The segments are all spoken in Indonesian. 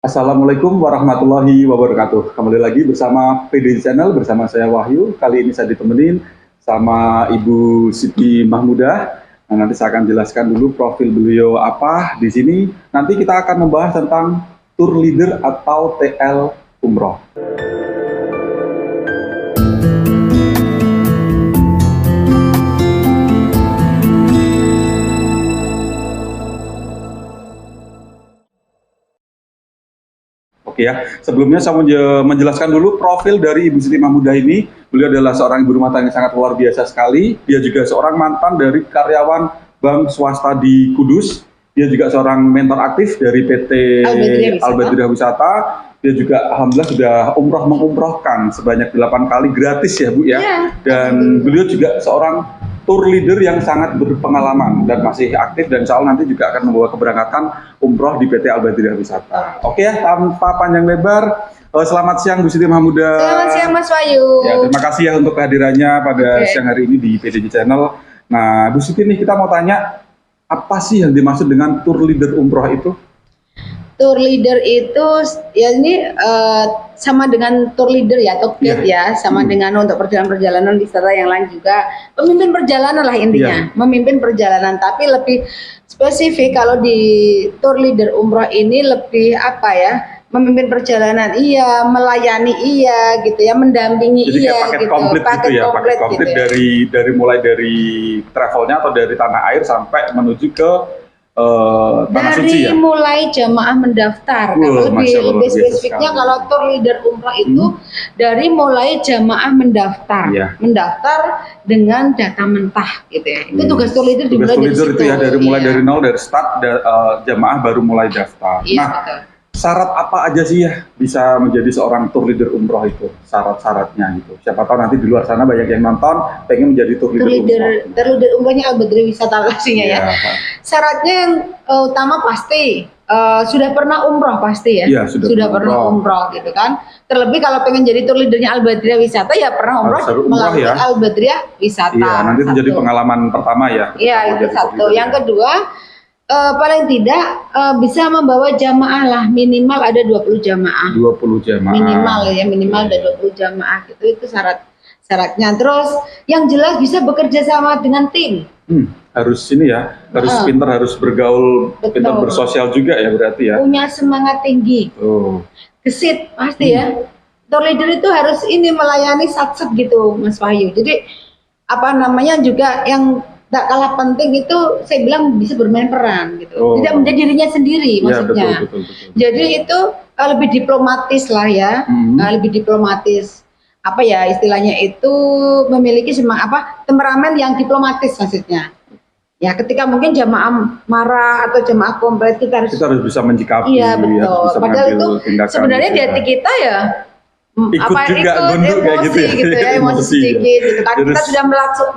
Assalamualaikum warahmatullahi wabarakatuh. Kembali lagi bersama PD Channel, bersama saya Wahyu. Kali ini saya ditemenin sama Ibu Siti Mahmudah. Nah, nanti saya akan jelaskan dulu profil beliau apa di sini. Nanti kita akan membahas tentang tour leader atau TL Umroh. Oke ya, sebelumnya saya mau menjelaskan dulu profil dari Ibu Siti Mahmudah ini. Beliau adalah seorang ibu rumah tangga yang sangat luar biasa sekali. Dia juga seorang mantan dari karyawan bank swasta di Kudus. Dia juga seorang mentor aktif dari PT Al-Badriyah Wisata. Dia juga alhamdulillah sudah mengumrohkan sebanyak 8 kali gratis ya Bu ya. Dan beliau juga seorang tour leader yang sangat berpengalaman dan masih aktif, dan insya Allah nanti juga akan membawa keberangkatan umroh di PT Al-Badriyah Wisata. Oke ya, tanpa panjang lebar, selamat siang Bu Siti Mahmudah. Selamat siang Mas Wahyu. Ya, terima kasih ya untuk kehadirannya pada siang hari ini di PDJ Channel. Nah Bu Siti nih, kita mau tanya, apa sih yang dimaksud dengan tour leader umroh itu? Tour leader itu ya ini sama dengan tour leader ya, atau guide ya, sama dengan untuk perjalanan-perjalanan wisata yang lain juga. Pemimpin perjalanan lah intinya, memimpin perjalanan. Tapi lebih spesifik kalau di tour leader umroh ini lebih apa ya? Memimpin perjalanan iya, melayani iya gitu ya, mendampingi. Jadi iya paket gitu. komplit Paket gitu ya, komplit paket komplit gitu ya. dari mulai dari travelnya atau dari tanah air sampai menuju ke tanah suci ya. Mulai jamaah mendaftar, lebih spesifiknya kalau tour leader umroh itu dari mulai jamaah mendaftar, mendaftar dengan data mentah gitu ya. Itu tugas tour leader dimulai dari situ. Itu ya, dari mulai dari nol, dari start jamaah baru mulai daftar. Iya, nah, betul. Syarat apa aja sih ya bisa menjadi seorang tour leader umroh itu? Syarat-syaratnya gitu. Siapa tahu nanti di luar sana banyak yang nonton pengen menjadi tour leader umroh. Tour leader umrohnya Al-Badriyah Wisata pastinya ya. Syaratnya yang utama pasti sudah pernah umroh pasti ya. Iya, sudah pernah umroh gitu kan. Terlebih kalau pengen jadi tour leadernya Al-Badriyah Wisata ya pernah umroh melalui ya. Al-Badriyah Wisata. Iya, nanti menjadi pengalaman pertama ya. Iya, itu satu. Yang kedua, paling tidak bisa membawa jamaah lah, minimal ada 20 jamaah. 20 jamaah. Minimal ya, minimal ada 20 jamaah gitu. Itu syaratnya. Terus yang jelas bisa bekerja sama dengan tim. Harus ini ya, harus pintar, harus bergaul, pintar bersosial juga ya berarti ya. Punya semangat tinggi. Gesit pasti ya. Tour leader itu harus ini melayani satset gitu Mas Wahyu. Jadi apa namanya juga yang tak kalah penting itu saya bilang bisa bermain peran gitu. Tidak menjadi dirinya sendiri maksudnya. Betul. Jadi itu lebih diplomatis lah ya. Lebih diplomatis. Apa ya istilahnya itu, memiliki temperamen yang diplomatis maksudnya. Ya, ketika mungkin jamaah marah atau jamaah komplain kita harus bisa mencikapi. Iya, betul. Padahal itu sebenarnya di hati kita ya ikut emosi gitu ya, emosi sedikit gitu kan. Kita sudah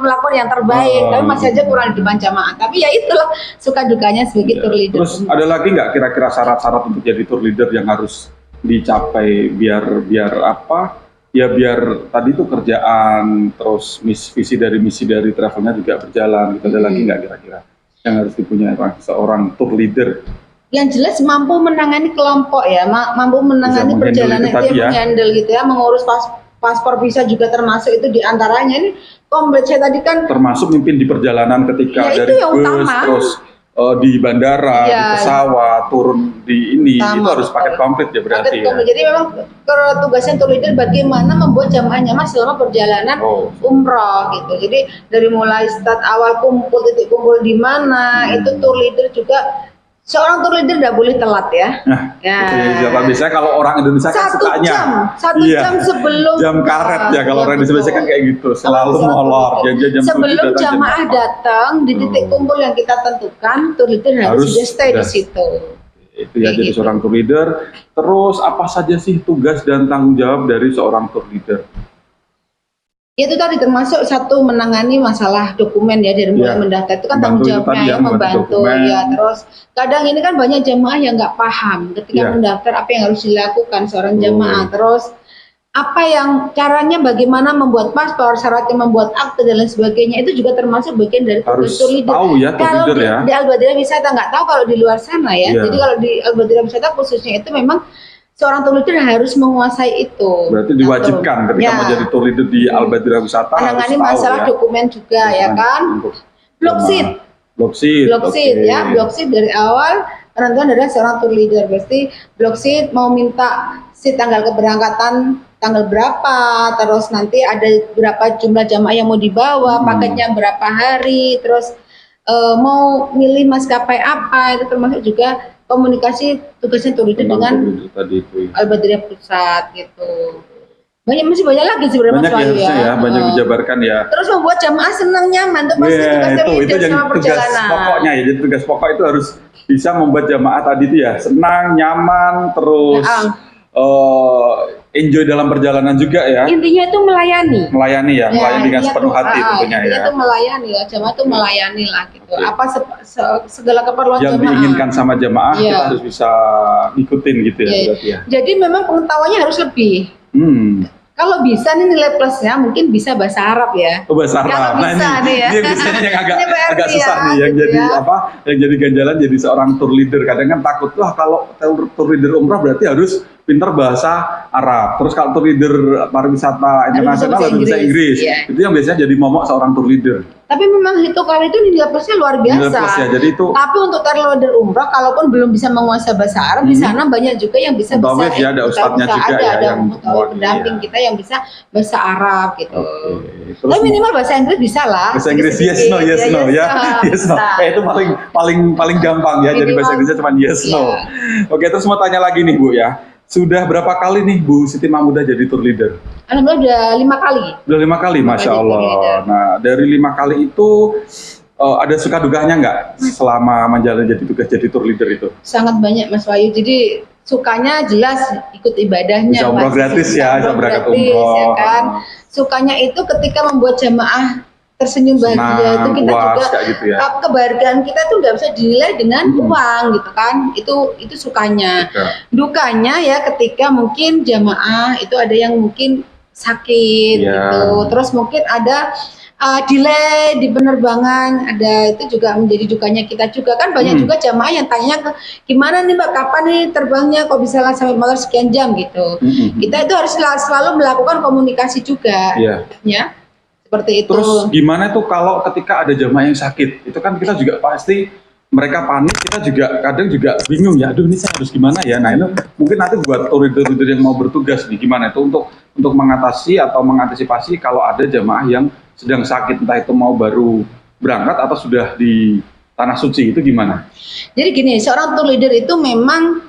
melakukan yang terbaik, tapi masih aja kurang di depan jamaah. Tapi ya itulah suka dukanya sebagai tour leader. Terus ada lagi nggak kira-kira syarat-syarat untuk jadi tour leader yang harus dicapai biar apa? Ya biar tadi itu kerjaan, terus visi dari travelnya juga berjalan. Gitu. Ada lagi nggak kira-kira yang harus dipunyai seorang tour leader? Yang jelas mampu menangani kelompok ya, mampu menangani perjalanan itu ya, menghandle gitu ya, mengurus paspor visa juga termasuk itu diantaranya. Ini komplit saya tadi kan termasuk mimpin di perjalanan ketika ya, dari bus terus di bandara, di pesawat, turun di ini, itu harus paket komplit ya berarti ya. Jadi memang tugasnya tour leader bagaimana membuat jamaah nyaman selama perjalanan umroh gitu. Jadi dari mulai start awal titik kumpul di mana, itu tour leader juga. Seorang tour leader tidak boleh telat ya. Biasanya kalau orang Indonesia kan sukanya satu jam sebelum jam karet ya, kalau orang Indonesia kan kayak gitu, selalu molor. Sebelum jamaah datang di titik kumpul yang kita tentukan, tour leader harus sudah stay di situ. Itu ya, jadi seorang tour leader. Terus apa saja sih tugas dan tanggung jawab dari seorang tour leader? Itu tadi termasuk satu menangani masalah dokumen ya, dari mulai mendaftar itu kan tanggung jawabnya ya, membantu ya. Terus kadang ini kan banyak jamaah yang nggak paham ketika mendaftar apa yang harus dilakukan seorang jamaah. Terus apa yang caranya bagaimana membuat paspor, syaratnya membuat akte dan lain sebagainya itu juga termasuk bagian dari Harus tour leader. tahu ya tour Kalau leader ya. di Al-Badriyah Wisata nggak tahu kalau di luar sana ya. Iya. Jadi kalau di Al-Badriyah Wisata khususnya itu memang seorang tour leader harus menguasai itu. Berarti diwajibkan ketika Ya. menjadi tour leader di Al-Badriyah Wisata harus Menangani tahu masalah ya. dokumen juga ya kan. Untuk Bloksid. Bloksid. Bloksid oke. ya, bloksid dari awal penentuan adalah seorang tour leader. Pasti bloksid mau minta si tanggal keberangkatan tanggal berapa, terus nanti ada berapa jumlah jamaah yang mau dibawa, paketnya berapa hari, terus mau milih maskapai apa, itu termasuk juga komunikasi tugasnya tour leader Tentang dengan tour leader tadi itu. Al-Badriyah Pusat gitu. Masih banyak lagi sebenarnya Banyak Mas ya Wahyu harusnya ya, banyak dijabarkan ya. Terus membuat jamaah senang nyaman itu pasti Iya, tugasnya itu leader yang selama tugas perjalanan. pokoknya ya. Jadi tugas pokok itu harus bisa membuat jamaah tadi itu ya senang, nyaman, terus enjoy dalam perjalanan juga ya. Intinya itu melayani. Melayani ya, melayani dengan intinya sepenuh tuh, hati tentunya intinya ya. tuh melayani ya, jamaah tuh melayani lah gitu. Oke. Apa segala keperluan Yang jamaah. diinginkan sama jamaah Iya. kita harus bisa ngikutin gitu ya Iya. berarti ya. Jadi memang pengetahuannya harus lebih. Kalau bisa nih nilai plusnya mungkin bisa bahasa Arab ya. Oh, bahasa Arab. Kalau bisa nih ya. Ini biasanya yang agak Ini berarti agak susah ya, nih yang gitu jadi ya. apa? Yang jadi ganjalan jadi seorang tour leader. Kadang kan takut wah kalau tour leader umrah berarti harus pintar bahasa Arab. Terus kalau tour leader pariwisata internasional harus bisa Inggris. Iya. Itu yang biasanya jadi momok seorang tour leader. Tapi memang kali itu nilai plusnya luar Nilai biasa. plus ya. Jadi itu Tapi untuk tour leader umrah, kalaupun belum bisa menguasai bahasa Arab, di sana banyak juga yang bisa Mutawif ya, ada ustadznya juga ya ada yang mutawif pendamping iya. kita yang bisa bahasa Arab gitu. Oke. Tapi minimal bahasa Inggris bisa lah. bahasa Inggris yes no Sedikit-sedikit. yes no ya. Yes no. bisa. Itu paling gampang ya. Jadi bahasa Inggrisnya cuma yes no. Iya. Oke, terus mau tanya lagi nih Bu ya. Sudah berapa kali nih Bu Siti Mahmudah jadi tour leader? Alhamdulillah udah 5 kali. Udah 5 kali, Masya kali Allah. tour leader. Nah, dari 5 kali itu ada suka dukanya nggak selama menjalani jadi tugas jadi tour leader itu? Sangat banyak Mas Wahyu. Jadi sukanya jelas ikut ibadahnya. Bisa umroh pasti. gratis ya, bisa berangkat gratis, umroh. ya kan. Sukanya itu ketika membuat jamaah tersenyum bahagia itu kita puas, juga kayak gitu ya. kebahagiaan kita tuh nggak bisa dinilai dengan uang gitu kan. Itu sukanya. Suka. Dukanya ya ketika mungkin jamaah itu ada yang mungkin sakit Iya. gitu. Terus mungkin ada delay di penerbangan, ada itu juga menjadi dukanya kita juga kan. Banyak juga jamaah yang tanya ke gimana nih Mbak, kapan nih terbangnya, kok bisa sampai malam sekian jam gitu. Kita itu harus selalu melakukan komunikasi juga. Iya. Ya, seperti itu. Terus gimana tuh kalau ketika ada jamaah yang sakit? Itu kan kita juga pasti mereka panik, kita juga kadang juga bingung ya. Aduh, ini saya harus gimana ya? Nah, itu mungkin nanti buat tour leader yang mau bertugas nih, gimana itu untuk mengatasi atau mengantisipasi kalau ada jamaah yang sedang sakit, entah itu mau baru berangkat atau sudah di tanah suci, itu gimana? Jadi gini, seorang tour leader itu memang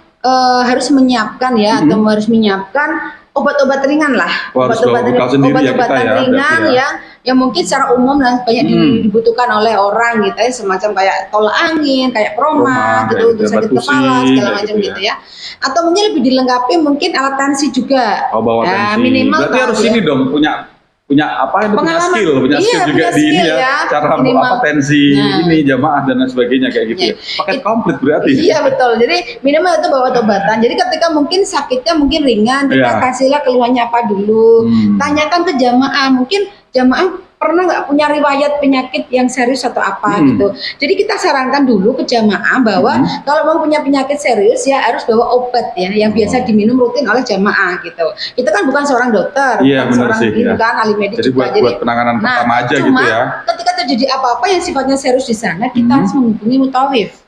harus menyiapkan ya, atau harus menyiapkan obat-obat ringan lah, obat-obatan ringan ya, yang mungkin secara umum dan banyak dibutuhkan oleh orang gitu ya, semacam kayak tolak angin, kayak proma gitu, untuk sakit kepala segala macam gitu ya. Atau mungkin lebih dilengkapi mungkin alat tensi juga. Oh, bawa tensi. Minimal berarti harus ini dong punya apa itu punya skill juga punya di ini skill ya, cara apa tensi ini jamaah dan lain sebagainya kayak gitu ya. Paket komplit berarti. Iya betul. Jadi minimal itu bawa obat-obatan. Jadi ketika mungkin sakitnya mungkin ringan, kita kasihlah keluhannya apa dulu. Tanyakan ke jamaah, mungkin jamaah pernah nggak punya riwayat penyakit yang serius atau apa gitu. Jadi kita sarankan dulu ke jamaah bahwa kalau mau punya penyakit serius ya harus bawa obat ya yang biasa diminum rutin oleh jamaah gitu. Kita kan bukan seorang dokter, bukan seorang kan ahli medis jadi juga. Buat penanganan pertama aja gitu ya. Ketika terjadi apa-apa yang sifatnya serius di sana, kita harus menghubungi mutawif.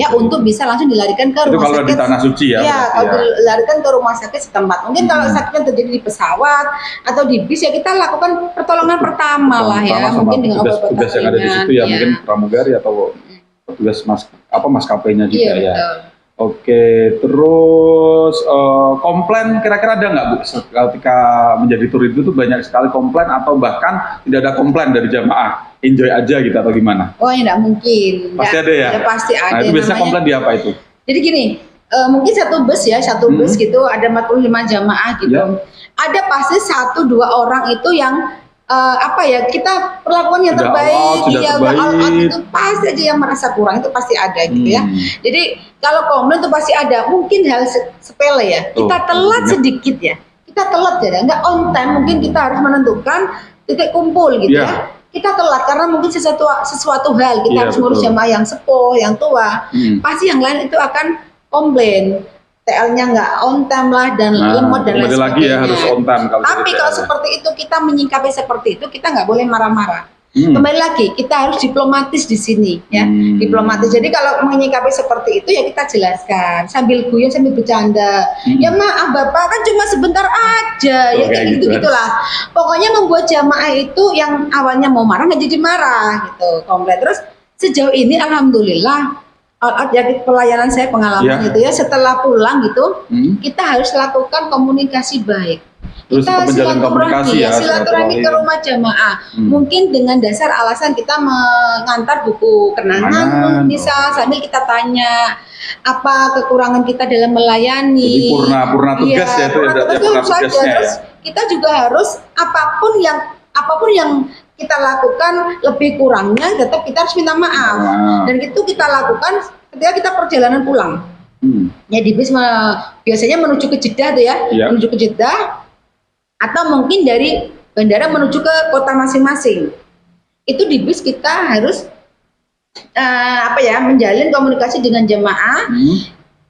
Ya untuk bisa langsung dilarikan ke rumah sakit. Itu kalau di tanah suci ya. Iya, kalau dilarikan ke rumah sakit setempat. Mungkin kalau sakitnya terjadi di pesawat atau di bis ya kita lakukan pertolongan pertama lah ya, mungkin dengan obat-obatan tugas yang ada di situ ya, mungkin pramugari atau petugas maskapainya juga ya. Betul. Oke, terus komplain kira-kira ada nggak Bu? Ketika menjadi tour itu tuh banyak sekali komplain atau bahkan tidak ada komplain dari jamaah, enjoy aja gitu atau gimana? Oh ya nggak mungkin. Pasti ada ya? Pasti ada. Nah itu biasanya komplain di apa itu? Jadi gini, mungkin satu bus gitu ada 45 jamaah gitu. Ada pasti 1-2 orang itu yang kita perlakuan yang terbaik, itu pasti aja yang merasa kurang, itu pasti ada gitu ya. Jadi kalau komplain itu pasti ada, mungkin hal sepele ya, kita telat sedikit ya, kita kita telat ya, nggak on time, mungkin kita harus menentukan titik kumpul gitu ya. Kita telat karena mungkin sesuatu hal kita harus ngurus jamaah yang sepuh, yang tua, pasti yang lain itu akan komplain. TL-nya nggak on time lah dan lemot dan lain sebagainya. Lagi ya harus on time. Tapi kalau seperti itu kita menyikapi seperti itu, kita nggak boleh marah-marah. Kembali lagi, kita harus diplomatis di sini ya, diplomatis. Jadi kalau menyikapi seperti itu ya kita jelaskan sambil guyon sambil bercanda. Ya maaf Bapak, kan cuma sebentar aja ya kayak gitu-gitulah. Pokoknya membuat jamaah itu yang awalnya mau marah nggak jadi marah gitu, komplain. Terus sejauh ini alhamdulillah jadi pelayanan saya pengalaman gitu ya, setelah pulang gitu kita harus lakukan komunikasi baik. Terus kita silaturahmi ke rumah jamaah. Mungkin dengan dasar alasan kita mengantar buku kenangan misal, sambil kita tanya apa kekurangan kita dalam melayani. Jadi purna tugas ya, purna tugasnya. Terus kita juga harus apapun yang kita lakukan lebih kurangnya tetap kita harus minta maaf. Dan itu kita lakukan ketika kita perjalanan pulang. Ya di bis biasanya menuju ke Jeddah tuh ya, menuju ke Jeddah. Atau mungkin dari bandara menuju ke kota masing-masing. Itu di bis kita harus menjalin komunikasi dengan jemaah.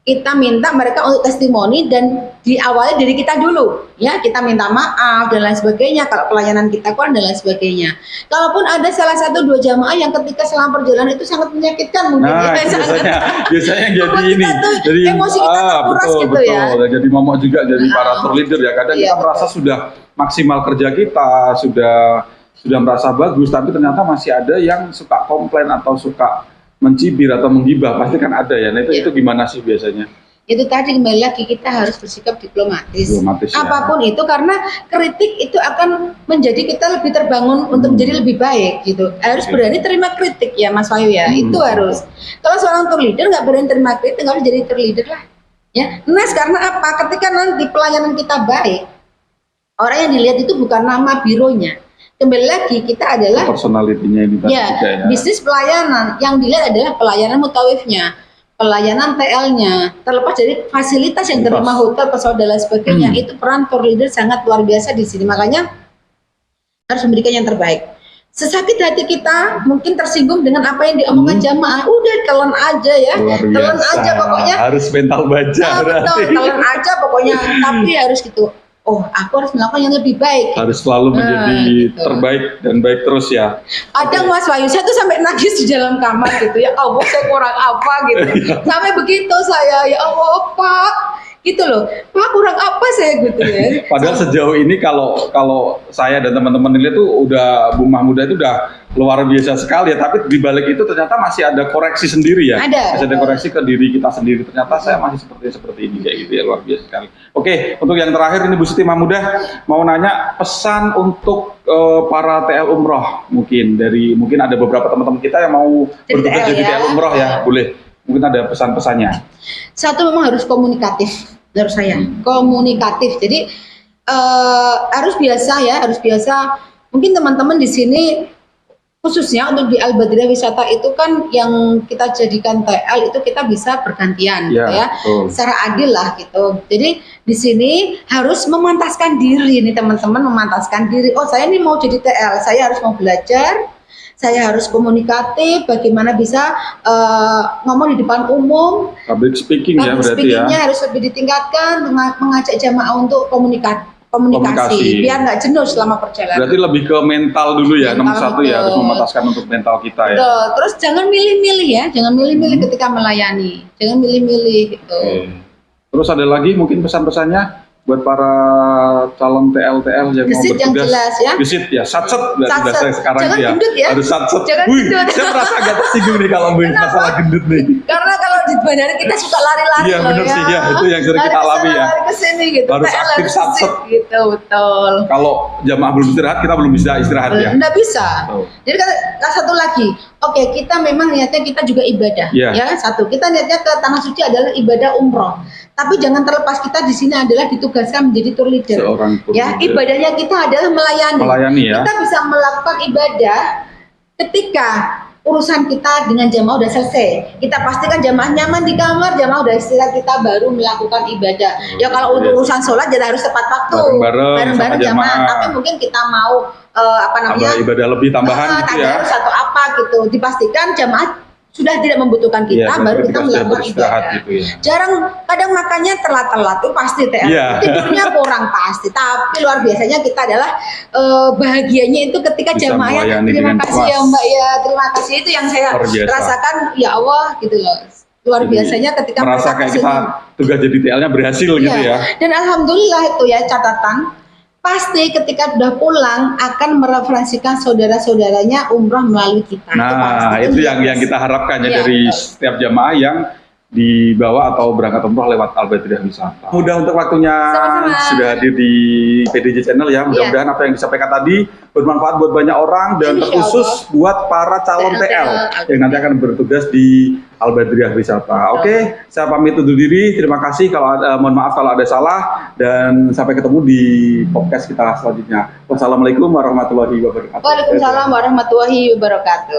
Kita minta mereka untuk testimoni dan diawali dari kita dulu. Ya, kita minta maaf dan lain sebagainya kalau pelayanan kita kurang dan lain sebagainya. Kalaupun ada salah satu dua jamaah yang ketika selama perjalanan itu sangat menyakitkan mungkin biasanya jadi ini. Jadi emosi kita terkuras gitu ya. Jadi momok juga dari para tour leader ya. Kadang kita merasa sudah maksimal kerja kita, sudah merasa bagus, tapi ternyata masih ada yang suka komplain atau suka mencibir atau menggibah, pasti kan ada ya. Nah itu gimana sih biasanya? Itu tadi kembali lagi kita harus bersikap diplomatis apapun itu, karena kritik itu akan menjadi kita lebih terbangun untuk menjadi lebih baik gitu. Harus berani terima kritik ya Mas Wahyu ya, itu harus. Kalau seorang tour leader nggak berani terima kritik, nggak harus jadi tour leader lah ya. Karena apa? Ketika nanti pelayanan kita baik, orang yang dilihat itu bukan nama bironya. Kembali lagi kita adalah personalitinya ini ya. Bisnis pelayanan yang dilihat adalah pelayanan mutawifnya, pelayanan TL-nya, terlepas dari fasilitas yang diterima hotel, pesawat dan lain sebagainya. Itu peran tour leader sangat luar biasa di sini, makanya harus memberikan yang terbaik. Sesakit hati kita mungkin tersinggung dengan apa yang diomongkan jamaah, udah telan aja ya, telan aja pokoknya, harus mental baja, telan aja pokoknya, tapi harus gitu. Oh, aku harus melakukan yang lebih baik. Harus selalu menjadi terbaik dan baik terus ya. Kadang Mas Wahyu, saya tuh sampai nangis di dalam kamar gitu ya. Allah, saya kurang apa gitu. Sampai begitu saya, ya Allah Pak, gitu loh. Pak, kurang apa saya gitu ya. Padahal sejauh ini kalau saya dan teman-teman ini tuh udah Bu Mahmudah itu udah luar biasa sekali ya, tapi di balik itu ternyata masih ada koreksi sendiri ya. Masih ada koreksi ke diri kita sendiri. Ternyata saya masih seperti ini kayak gitu ya, luar biasa sekali. Oke, untuk yang terakhir ini Bu Siti Mahmudah mau nanya pesan untuk para TL umroh, mungkin ada beberapa teman-teman kita yang mau bertugas jadi TL umroh ya, boleh. Mungkin ada pesan-pesannya. Satu, memang harus komunikatif menurut saya. Komunikatif. Jadi harus biasa. Mungkin teman-teman di sini khususnya untuk di Al-Badriyah Wisata itu kan yang kita jadikan TL itu kita bisa bergantian gitu ya. Secara adil lah gitu. Jadi di sini harus memantaskan diri nih teman-teman, memantaskan diri. Oh, saya ini mau jadi TL, saya harus mau belajar. Saya harus komunikatif, bagaimana bisa ngomong di depan umum. Public speaking ya berarti ya. Harus lebih ditingkatkan, mengajak jamaah untuk komunikasi. Biar nggak jenuh selama perjalanan. Berarti lebih ke mental dulu ya, nomor satu ya, harus memantaskan untuk mental kita ya. Betul. Terus jangan milih-milih ya, jangan milih-milih ketika melayani. Jangan milih-milih gitu. Terus ada lagi mungkin pesan-pesannya buat para calon TL-TL yang gesit mau bertugas, yang jelas ya. Gesit ya, satset saya sekarang jangan ya. Gendut ya. Harus satset. Jangan gendut. Saya merasa agak tersinggung nih kalau masalah gendut nih. Karena kalau di bandara kita suka lari-lari loh bener ya. Sih ya, itu yang sering kita alami ya. Lari kesini gitu. Harus aktif satset gitu, betul. Kalau jamaah belum istirahat, kita belum bisa istirahat ya. Nggak bisa. Jadi satu lagi, oke, kita memang niatnya kita juga ibadah ya. Satu, kita niatnya ke tanah suci adalah ibadah umroh. Tapi jangan terlepas kita di sini adalah ditugaskan menjadi tour leader. Ibadahnya kita adalah melayani ya. Kita bisa melakukan ibadah ketika urusan kita dengan jamaah udah selesai. Kita pastikan jamaah nyaman di kamar, jamaah udah istirahat, kita baru melakukan ibadah. Ya kalau untuk urusan sholat jadi harus tepat waktu, bareng-bareng jamaah. Tapi mungkin kita mau tambah ibadah lebih tambahan gitu ya. Harus atau apa gitu. Dipastikan jamaah sudah tidak membutuhkan kita, baru kita melakukan ibadah. Gitu ya. Jarang, kadang makannya telat-telat tuh pasti tidurnya kurang pasti. Tapi luar biasanya kita adalah bahagianya itu ketika jamaah terima kasih ya Mbak ya, terima kasih, itu yang saya rasakan, ya Allah gitu loh. Luar biasanya ketika merasa kayak kita tugas jadi TL-nya berhasil gitu ya. Dan alhamdulillah itu ya, catatan pasti ketika sudah pulang akan mereferensikan saudara-saudaranya umroh melalui kita. Nah, itu yang kita harapkan ya dari setiap jamaah yang dibawa atau berangkat umroh lewat Al-Badriyah Wisata. Mudah untuk waktunya sudah hadir di PDJ Channel ya. Mudah-mudahan apa yang disampaikan tadi bermanfaat buat banyak orang dan terkhusus buat para calon TL yang nanti akan bertugas di Al-Badriyah Wisata. Oke, saya pamit undur diri. Terima kasih, kalau mohon maaf kalau ada salah, dan sampai ketemu di podcast kita selanjutnya. Wassalamualaikum warahmatullahi wabarakatuh. Waalaikumsalam warahmatullahi wabarakatuh.